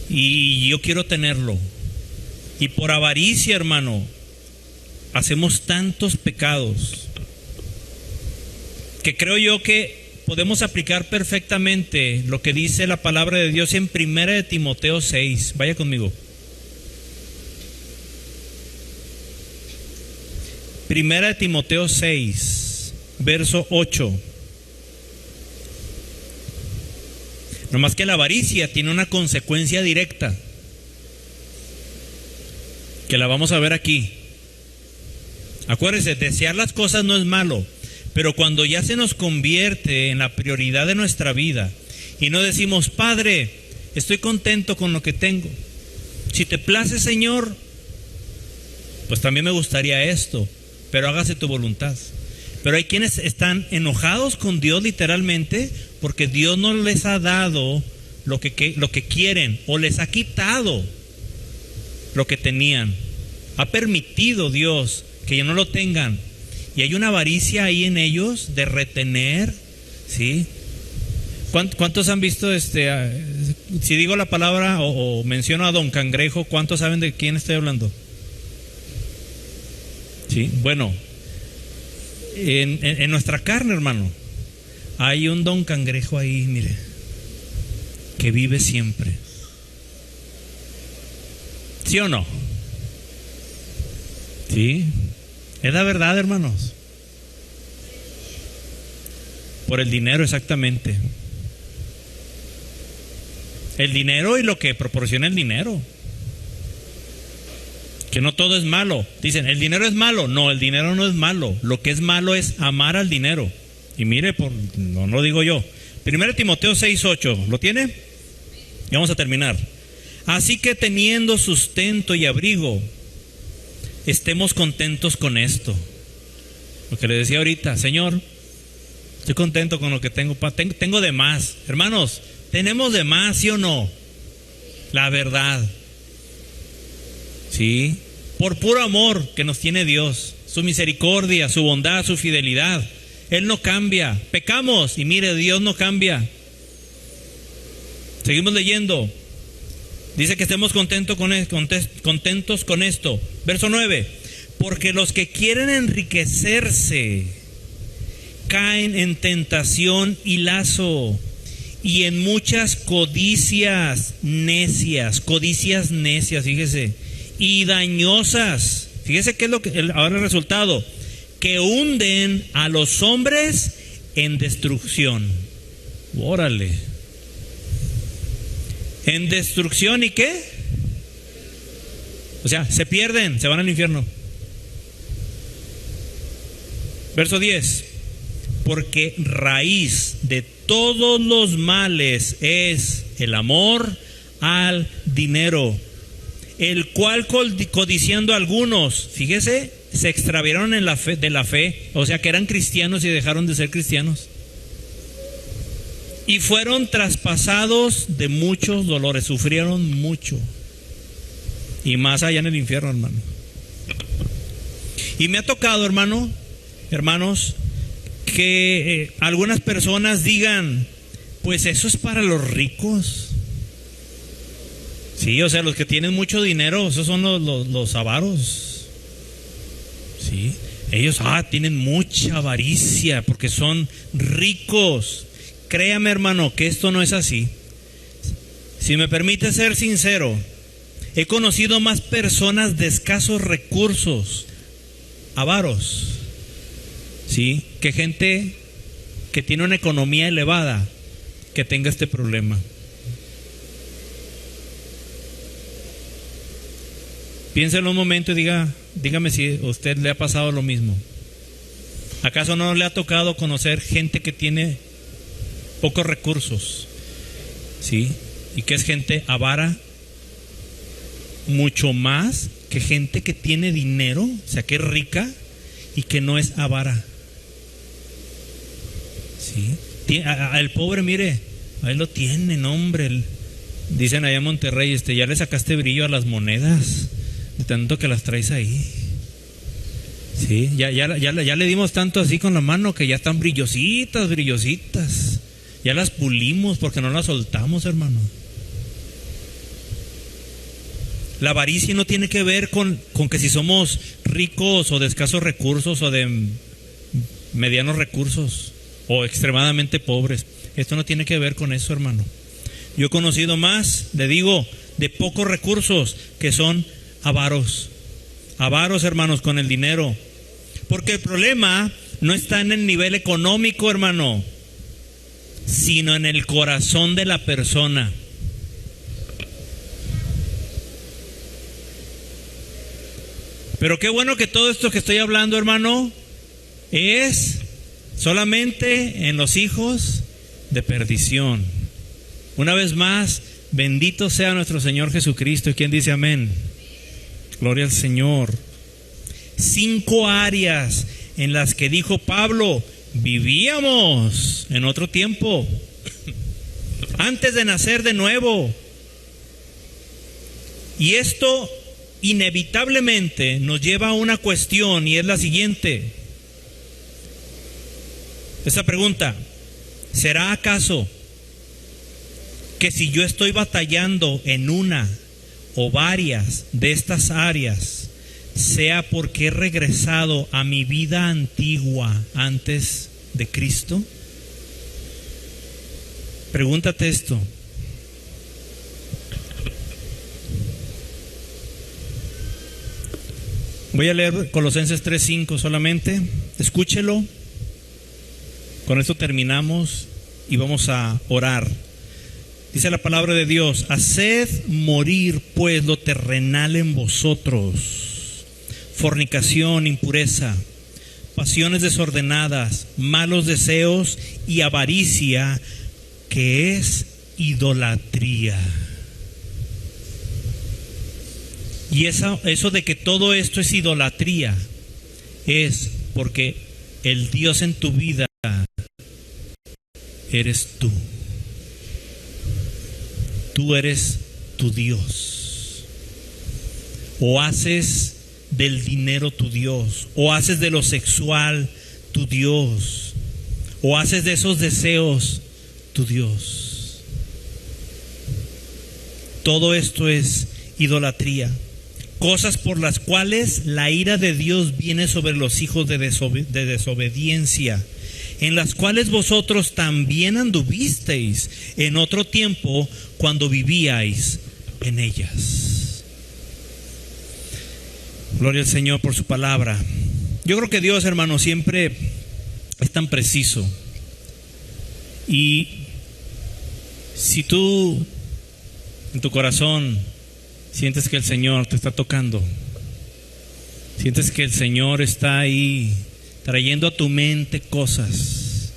Y yo quiero tenerlo. Y por avaricia, hermano, hacemos tantos pecados que creo yo que podemos aplicar perfectamente lo que dice la palabra de Dios en 1 de Timoteo 6. Vaya conmigo. 1 de Timoteo 6, verso 8. Nomás que la avaricia tiene una consecuencia directa. que la vamos a ver aquí. Acuérdense, desear las cosas no es malo, pero cuando ya se nos convierte en la prioridad de nuestra vida y no decimos, Padre, estoy contento con lo que tengo, si te place, Señor, pues también me gustaría esto, pero hágase tu voluntad. Pero hay quienes están enojados con Dios literalmente porque Dios no les ha dado lo que quieren, o les ha quitado lo que tenían. Ha permitido Dios que ya no lo tengan. Y hay una avaricia ahí en ellos de retener, ¿sí? ¿Cuántos han visto si digo la palabra o menciono a Don Cangrejo, ¿cuántos saben de quién estoy hablando? Sí, bueno, en nuestra carne, hermano, hay un Don Cangrejo ahí, mire, que vive siempre. ¿Sí o no? Sí, es la verdad, hermanos. Por el dinero, exactamente. El dinero y lo que proporciona el dinero. Que no todo es malo. Dicen, ¿el dinero es malo? No, el dinero no es malo. Lo que es malo es amar al dinero. Y mire, no lo digo yo. 1 Timoteo 6:8, ¿lo tiene? Y vamos a terminar. Así que teniendo sustento y abrigo, estemos contentos con esto. Lo que le decía ahorita, Señor, estoy contento con lo que tengo. Tengo de más. Hermanos, ¿tenemos de más, sí o no? La verdad. Sí, por puro amor que nos tiene Dios, su misericordia, su bondad, su fidelidad. Él no cambia. Pecamos y mire, Dios no cambia. Seguimos leyendo. Dice que estemos contentos con esto. Verso 9. Porque los que quieren enriquecerse caen en tentación y lazo, y en muchas codicias necias, fíjese, y dañosas. Fíjese qué es lo que ahora el resultado, que hunden a los hombres en destrucción. Órale. ¿En destrucción y qué? O sea, se pierden, se van al infierno. Verso 10. Porque raíz de todos los males es el amor al dinero, el cual codiciando algunos, fíjese, se extraviaron de la fe, o sea que eran cristianos y dejaron de ser cristianos. Y fueron traspasados de muchos dolores, sufrieron mucho. Y más allá en el infierno, hermano. Y me ha tocado, hermanos, que algunas personas digan, pues eso es para los ricos. Sí, o sea, los que tienen mucho dinero, esos son los avaros. Sí, ellos tienen mucha avaricia porque son ricos. Créame, hermano, que esto no es así. Si me permite ser sincero, he conocido más personas de escasos recursos, avaros, ¿sí?, que gente que tiene una economía elevada que tenga este problema. Piénselo un momento y dígame si a usted le ha pasado lo mismo. ¿Acaso no le ha tocado conocer gente que tiene pocos recursos, ¿sí?, y que es gente avara mucho más que gente que tiene dinero, o sea, que es rica y que no es avara? ¿Sí? El pobre, mire, ahí lo tienen, hombre. Dicen allá en Monterrey, ya le sacaste brillo a las monedas de tanto que las traes ahí. Sí, ya le dimos tanto así con la mano que ya están brillositas. Ya las pulimos porque no las soltamos, hermano. La avaricia no tiene que ver con que si somos ricos o de escasos recursos o de medianos recursos o extremadamente pobres. Esto no tiene que ver con eso, hermano. Yo he conocido más, le digo, de pocos recursos que son avaros, hermanos, con el dinero. Porque el problema no está en el nivel económico, hermano, sino en el corazón de la persona. Pero qué bueno que todo esto que estoy hablando, hermano, es solamente en los hijos de perdición. Una vez más, bendito sea nuestro Señor Jesucristo. ¿Y quién dice amén? Gloria al Señor. 5 áreas en las que dijo Pablo, vivíamos en otro tiempo, antes de nacer de nuevo. Y esto inevitablemente nos lleva a una cuestión, y es la siguiente. Esa pregunta: ¿será acaso que si yo estoy batallando en una o varias de estas áreas, sea porque he regresado a mi vida antigua antes de Cristo? Pregúntate esto. Voy a leer Colosenses 3:5 solamente. Escúchelo. Con esto terminamos y vamos a orar. Dice la palabra de Dios: haced morir pues lo terrenal en vosotros: fornicación, impureza, pasiones desordenadas, malos deseos y avaricia, que es idolatría. Y eso de que todo esto es idolatría es porque el Dios en tu vida eres tú. Tú eres tu Dios. O haces del dinero tu Dios, o haces de lo sexual tu Dios, o haces de esos deseos tu Dios. Todo esto es idolatría. Cosas por las cuales la ira de Dios viene sobre los hijos de desobediencia, en las cuales vosotros también anduvisteis en otro tiempo cuando vivíais en ellas. Gloria al Señor por su palabra. Yo creo que Dios, hermano, siempre es tan preciso. Y si tú en tu corazón sientes que el Señor te está tocando, sientes que el Señor está ahí trayendo a tu mente cosas,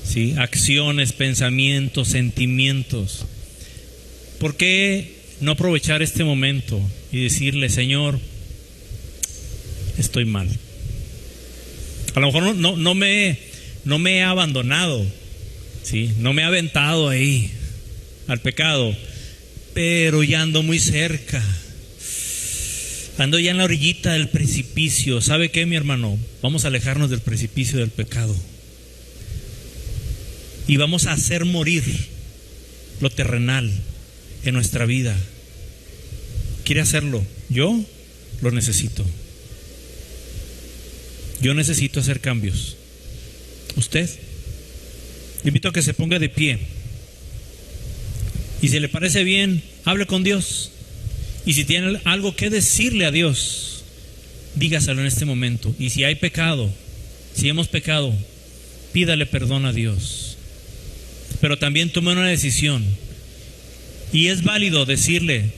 ¿sí? Acciones, pensamientos, sentimientos, ¿por qué no aprovechar este momento y decirle: Señor, estoy mal? A lo mejor no me he abandonado, ¿sí? No me he aventado ahí al pecado, pero ya ando muy cerca. Ando ya en la orillita del precipicio. ¿Sabe qué, mi hermano? Vamos a alejarnos del precipicio del pecado. Y vamos a hacer morir lo terrenal en nuestra vida. ¿Quiere hacerlo? Yo lo necesito. Yo necesito hacer cambios. ¿Usted? Le invito a que se ponga de pie. Y si le parece bien, hable con Dios. Y si tiene algo que decirle a Dios, dígaselo en este momento. Y si hay pecado, si hemos pecado, pídale perdón a Dios. Pero también tome una decisión. Y es válido decirle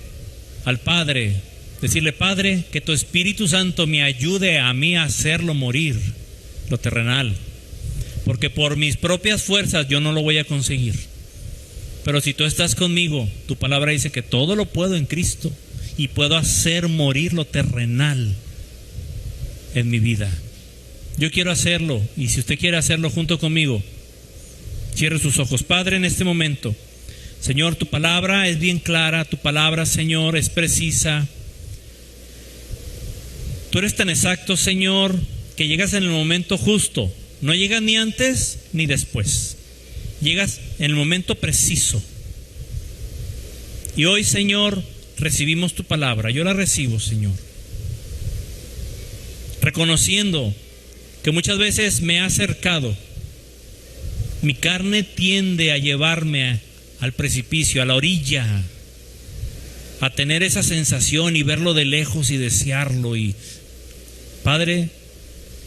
al Padre, decirle: Padre, que tu Espíritu Santo me ayude a mí a hacerlo morir, lo terrenal. Porque por mis propias fuerzas yo no lo voy a conseguir. Pero si tú estás conmigo, tu palabra dice que todo lo puedo en Cristo, y puedo hacer morir lo terrenal en mi vida. Yo quiero hacerlo, y si usted quiere hacerlo junto conmigo, cierre sus ojos. Padre, en este momento, Señor, tu palabra es bien clara, tu palabra, Señor, es precisa. Tú eres tan exacto, Señor, que llegas en el momento justo. No llegas ni antes ni después. Llegas en el momento preciso. Y hoy, Señor, recibimos tu palabra. Yo la recibo, Señor, reconociendo que muchas veces me ha acercado. Mi carne tiende a llevarme al precipicio, a la orilla, a tener esa sensación y verlo de lejos y desearlo. Y Padre,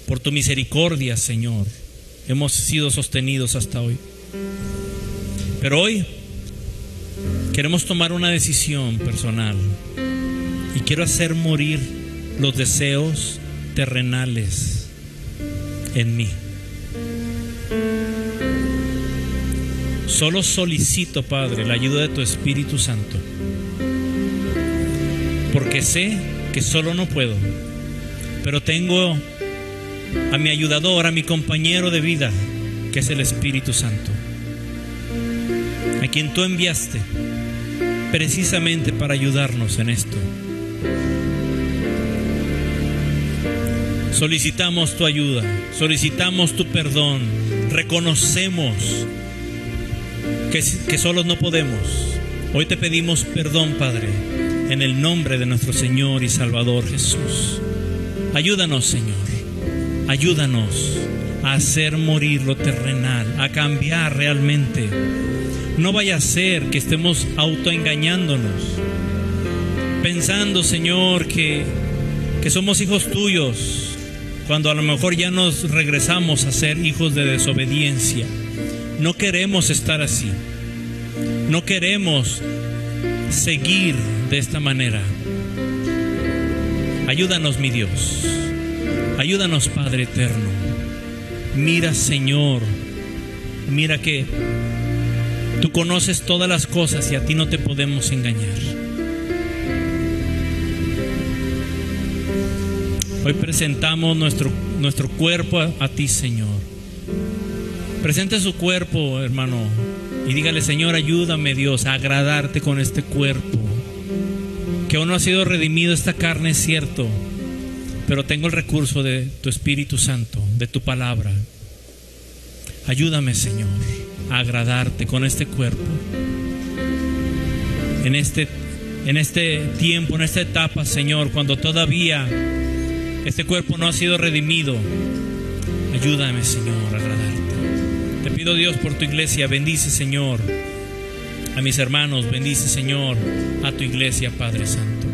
por tu misericordia, Señor, hemos sido sostenidos hasta hoy. Pero hoy queremos tomar una decisión personal, y quiero hacer morir los deseos terrenales en mí. Solo solicito, Padre, la ayuda de tu Espíritu Santo, porque sé que solo no puedo, pero tengo a mi ayudador, a mi compañero de vida, que es el Espíritu Santo, a quien tú enviaste precisamente para ayudarnos en esto. Solicitamos tu ayuda, solicitamos tu perdón, reconocemos que solos no podemos. Hoy te pedimos perdón, Padre, en el nombre de nuestro Señor y Salvador Jesús. Ayúdanos, Señor, ayúdanos a hacer morir lo terrenal, a cambiar realmente. No vaya a ser que estemos autoengañándonos, pensando, Señor, que somos hijos tuyos, cuando a lo mejor ya nos regresamos a ser hijos de desobediencia. No queremos estar así. No queremos seguir de esta manera. Ayúdanos, mi Dios. Ayúdanos, Padre eterno. Mira, Señor, mira que tú conoces todas las cosas y a ti no te podemos engañar. Hoy presentamos nuestro cuerpo a ti, Señor. Presente su cuerpo, hermano, y dígale: Señor, ayúdame, Dios, a agradarte con este cuerpo, que aún no ha sido redimido esta carne, es cierto, pero tengo el recurso de tu Espíritu Santo, de tu palabra. Ayúdame, Señor, a agradarte con este cuerpo. En este tiempo, en esta etapa, Señor, cuando todavía este cuerpo no ha sido redimido, ayúdame, Señor, a agradarte. Te pido, Dios, por tu iglesia. Bendice, Señor, a mis hermanos. Bendice, Señor, a tu iglesia, Padre Santo.